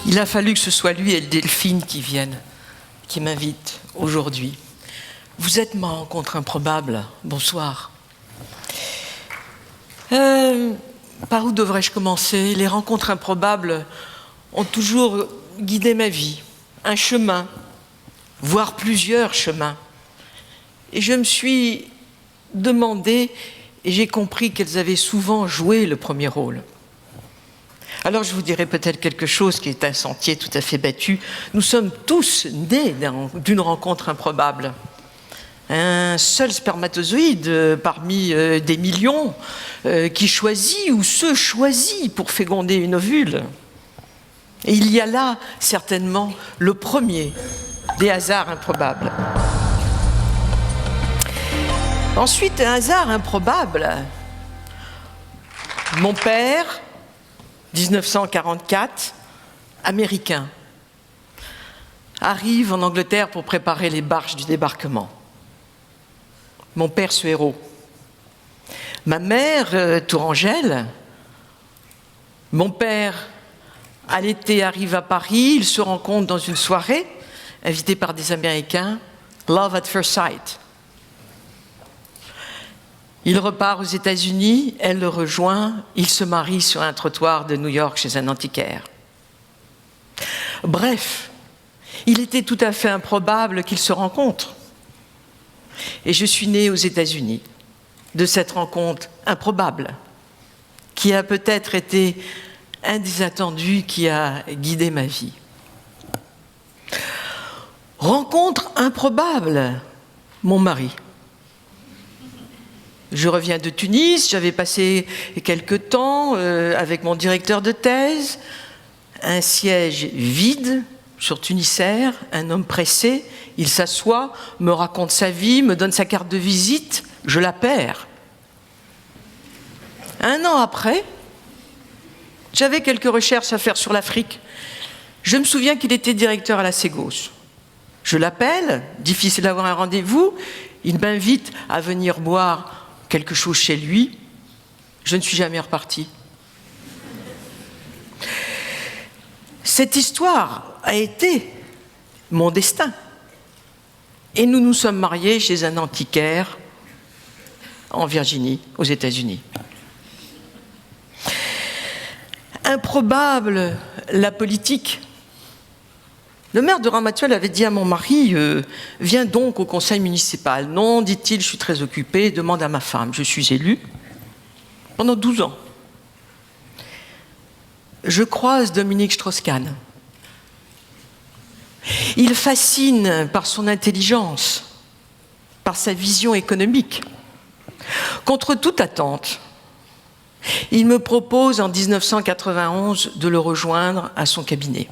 Il a fallu que ce soit lui et Delphine qui viennent, qui m'invitent aujourd'hui. Vous êtes ma rencontre improbable. Bonsoir. Par où devrais-je commencer? Les rencontres improbables ont toujours guidé ma vie. Un chemin, voire plusieurs chemins. Et je me suis demandé, et j'ai compris qu'elles avaient souvent joué le premier rôle. Alors je vous dirai peut-être quelque chose qui est un sentier tout à fait battu. Nous sommes tous nés d'une rencontre improbable. Un seul spermatozoïde parmi des millions qui choisit ou se choisit pour féconder une ovule. Et il y a là certainement le premier des hasards improbables. Ensuite, un hasard improbable. Mon père, 1944, américain, arrive en Angleterre pour préparer les barges du débarquement. Mon père, ce héros. Ma mère, Tourangelle. Mon père, à l'été, arrive à Paris. Ils se rencontrent dans une soirée, invité par des Américains. Love at first sight. Il repart aux États-Unis, elle le rejoint, il se marie sur un trottoir de New York chez un antiquaire. Bref, il était tout à fait improbable qu'ils se rencontrent. Et je suis née aux États-Unis de cette rencontre improbable, qui a peut-être été un des attendus qui a guidé ma vie. Rencontre improbable, mon mari. Je reviens de Tunis, j'avais passé quelque temps avec mon directeur de thèse, un siège vide sur Tunisair, un homme pressé, il s'assoit, me raconte sa vie, me donne sa carte de visite, je la perds. Un an après, j'avais quelques recherches à faire sur l'Afrique. Je me souviens qu'il était directeur à la Ségos. Je l'appelle, difficile d'avoir un rendez-vous, il m'invite à venir boire quelque chose chez lui, je ne suis jamais repartie. Cette histoire a été mon destin. Et nous nous sommes mariés chez un antiquaire en Virginie, aux États-Unis. Improbable, la politique. Le maire de Ramatuelle avait dit à mon mari « Viens donc au conseil municipal. » « Non, dit-il, je suis très occupé, demande à ma femme. » Je suis élu pendant 12 ans. Je croise Dominique Strauss-Kahn. Il fascine par son intelligence, par sa vision économique. Contre toute attente, il me propose en 1991 de le rejoindre à son cabinet.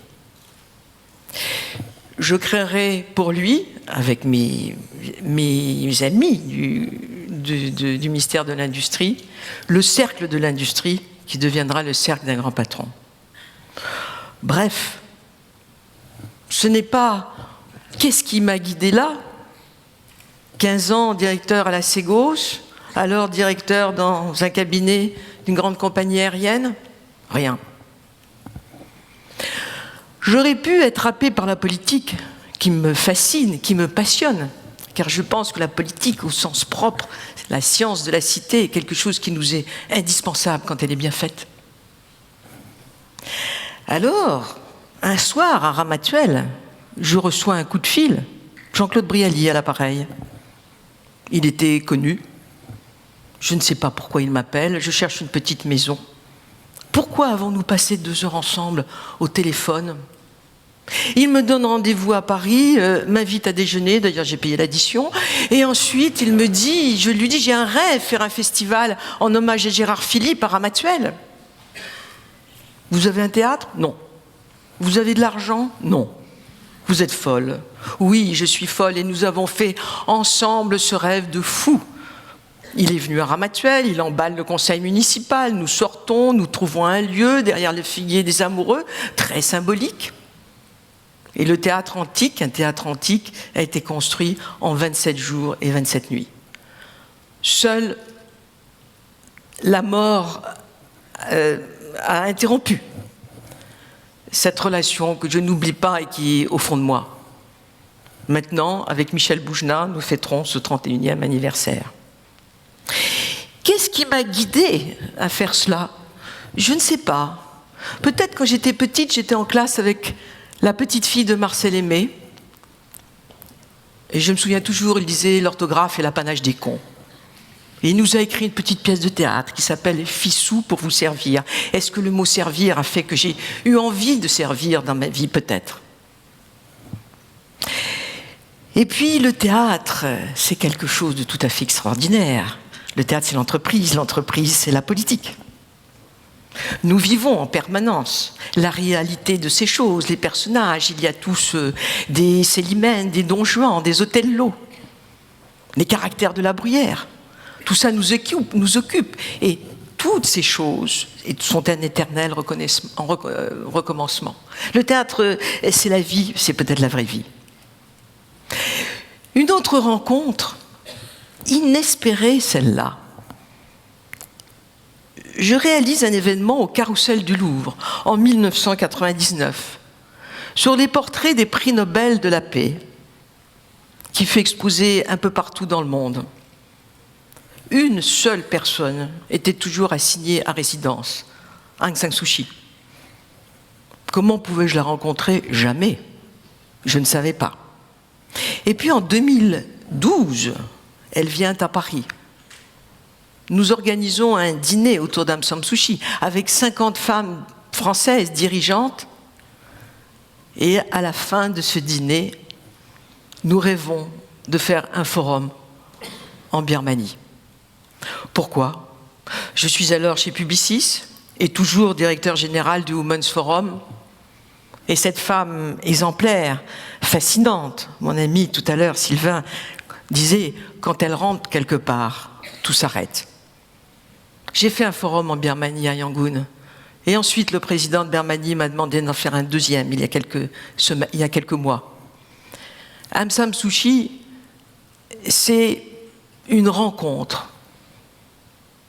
Je créerai pour lui, avec mes amis du ministère de l'Industrie, le cercle de l'industrie qui deviendra le cercle d'un grand patron. Bref, ce n'est pas qu'est-ce qui m'a guidé là, 15 ans directeur à la Ségos, alors directeur dans un cabinet d'une grande compagnie aérienne, rien. J'aurais pu être happé par la politique, qui me fascine, qui me passionne, car je pense que la politique, au sens propre, la science de la cité, est quelque chose qui nous est indispensable quand elle est bien faite. Alors, un soir, à Ramatuelle, je reçois un coup de fil, Jean-Claude Brialy à l'appareil. Il était connu, je ne sais pas pourquoi il m'appelle, je cherche une petite maison. Pourquoi avons-nous passé 2 heures ensemble au téléphone? Il me donne rendez-vous à Paris, m'invite à déjeuner, d'ailleurs j'ai payé l'addition, et ensuite il me dit, je lui dis, j'ai un rêve, faire un festival en hommage à Gérard Philippe à Ramatuelle. Vous avez un théâtre? Non. Vous avez de l'argent? Non. Vous êtes folle. Oui, je suis folle, et nous avons fait ensemble ce rêve de fou. Il est venu à Ramatuelle, il emballe le conseil municipal, nous sortons, nous trouvons un lieu derrière le figuier des amoureux, très symbolique. Et le théâtre antique, un théâtre antique, a été construit en 27 jours et 27 nuits. Seule la mort a interrompu cette relation que je n'oublie pas et qui est au fond de moi. Maintenant, avec Michel Boujna, nous fêterons ce 31e anniversaire. Qu'est-ce qui m'a guidée à faire cela? Je ne sais pas. Peut-être quand j'étais petite, j'étais en classe avec la petite fille de Marcel Aimé. Et je me souviens toujours, il disait l'orthographe est l'apanage des cons. Et il nous a écrit une petite pièce de théâtre qui s'appelle « Fissou pour vous servir ». Est-ce que le mot « servir » a fait que j'ai eu envie de servir dans ma vie? Peut-être. Et puis le théâtre, c'est quelque chose de tout à fait extraordinaire. Le théâtre, c'est l'entreprise c'est la politique. Nous vivons en permanence la réalité de ces choses, les personnages. Il y a tous des Célimène, des Don Juan, des Othello, les caractères de la Bruyère. Tout ça nous occupe. Et toutes ces choses sont un éternel recommencement. Le théâtre, c'est la vie, c'est peut-être la vraie vie. Une autre rencontre, inespérée celle-là. Je réalise un événement au Carrousel du Louvre en 1999 sur les portraits des prix Nobel de la paix qui fut exposé un peu partout dans le monde. Une seule personne était toujours assignée à résidence, Aung San Suu Kyi. Comment pouvais-je la rencontrer? Jamais. Je ne savais pas. Et puis en 2012, elle vient à Paris. Nous organisons un dîner autour d'Aung San Suu Kyi avec 50 femmes françaises dirigeantes. Et à la fin de ce dîner, nous rêvons de faire un forum en Birmanie. Pourquoi? Je suis alors chez Publicis et toujours directeur général du Women's Forum. Et cette femme exemplaire, fascinante, mon ami tout à l'heure, Sylvain, disait, quand elle rentre quelque part, tout s'arrête. J'ai fait un forum en Birmanie, à Yangon. Et ensuite, le président de Birmanie m'a demandé d'en faire un deuxième, il y a quelques mois. Aung San Suu Kyi, c'est une rencontre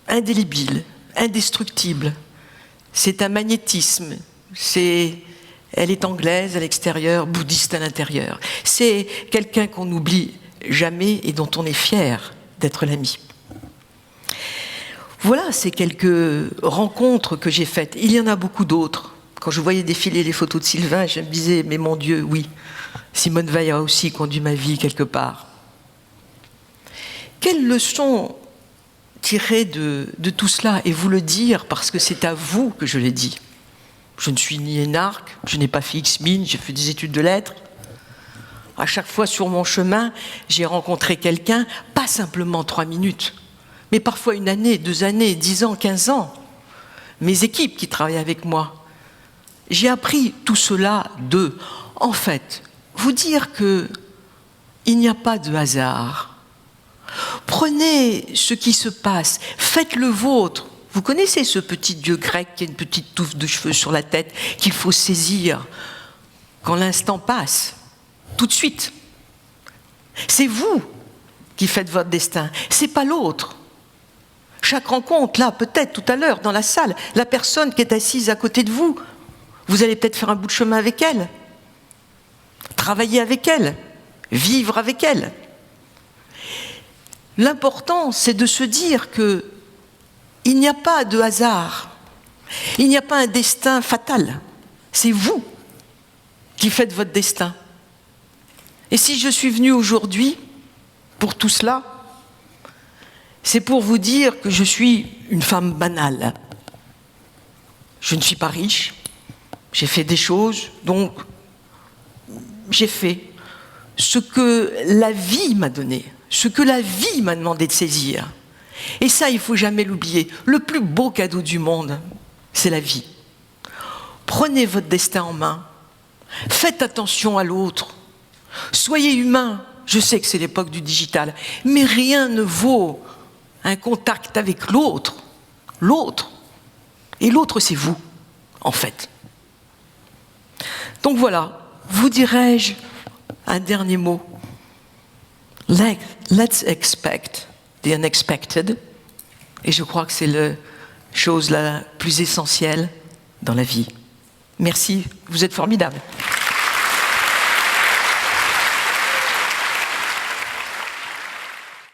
indélébile, indestructible. C'est un magnétisme. Elle est anglaise à l'extérieur, bouddhiste à l'intérieur. C'est quelqu'un qu'on n'oublie jamais et dont on est fier d'être l'ami. Voilà ces quelques rencontres que j'ai faites. Il y en a beaucoup d'autres. Quand je voyais défiler les photos de Sylvain, je me disais, mais mon Dieu, oui, Simone Veil a aussi conduit ma vie quelque part. Quelle leçon tirer de tout cela et vous le dire parce que c'est à vous que je l'ai dit? Je ne suis ni énarque, je n'ai pas fait X-Mine, j'ai fait des études de lettres. À chaque fois sur mon chemin, j'ai rencontré quelqu'un, pas simplement 3 minutes, mais parfois 1 année, 2 années, 10 ans, 15 ans. Mes équipes qui travaillent avec moi. J'ai appris tout cela d'eux. En fait, vous dire qu'il n'y a pas de hasard. Prenez ce qui se passe, faites le vôtre. Vous connaissez ce petit dieu grec qui a une petite touffe de cheveux sur la tête qu'il faut saisir quand l'instant passe, tout de suite. C'est vous qui faites votre destin, c'est pas l'autre. Chaque rencontre, là, peut-être tout à l'heure, dans la salle, la personne qui est assise à côté de vous, vous allez peut-être faire un bout de chemin avec elle, travailler avec elle, vivre avec elle. L'important, c'est de se dire que il n'y a pas de hasard, il n'y a pas un destin fatal, c'est vous qui faites votre destin. Et si je suis venue aujourd'hui pour tout cela, c'est pour vous dire que je suis une femme banale. Je ne suis pas riche, j'ai fait des choses, donc j'ai fait ce que la vie m'a donné, ce que la vie m'a demandé de saisir. Et ça, il ne faut jamais l'oublier. Le plus beau cadeau du monde, c'est la vie. Prenez votre destin en main, faites attention à l'autre, soyez humain. Je sais que c'est l'époque du digital, mais rien ne vaut un contact avec l'autre. L'autre. Et l'autre, c'est vous, en fait. Donc voilà, vous dirais-je un dernier mot. Let's expect the unexpected. Et je crois que c'est la chose la plus essentielle dans la vie. Merci, vous êtes formidables.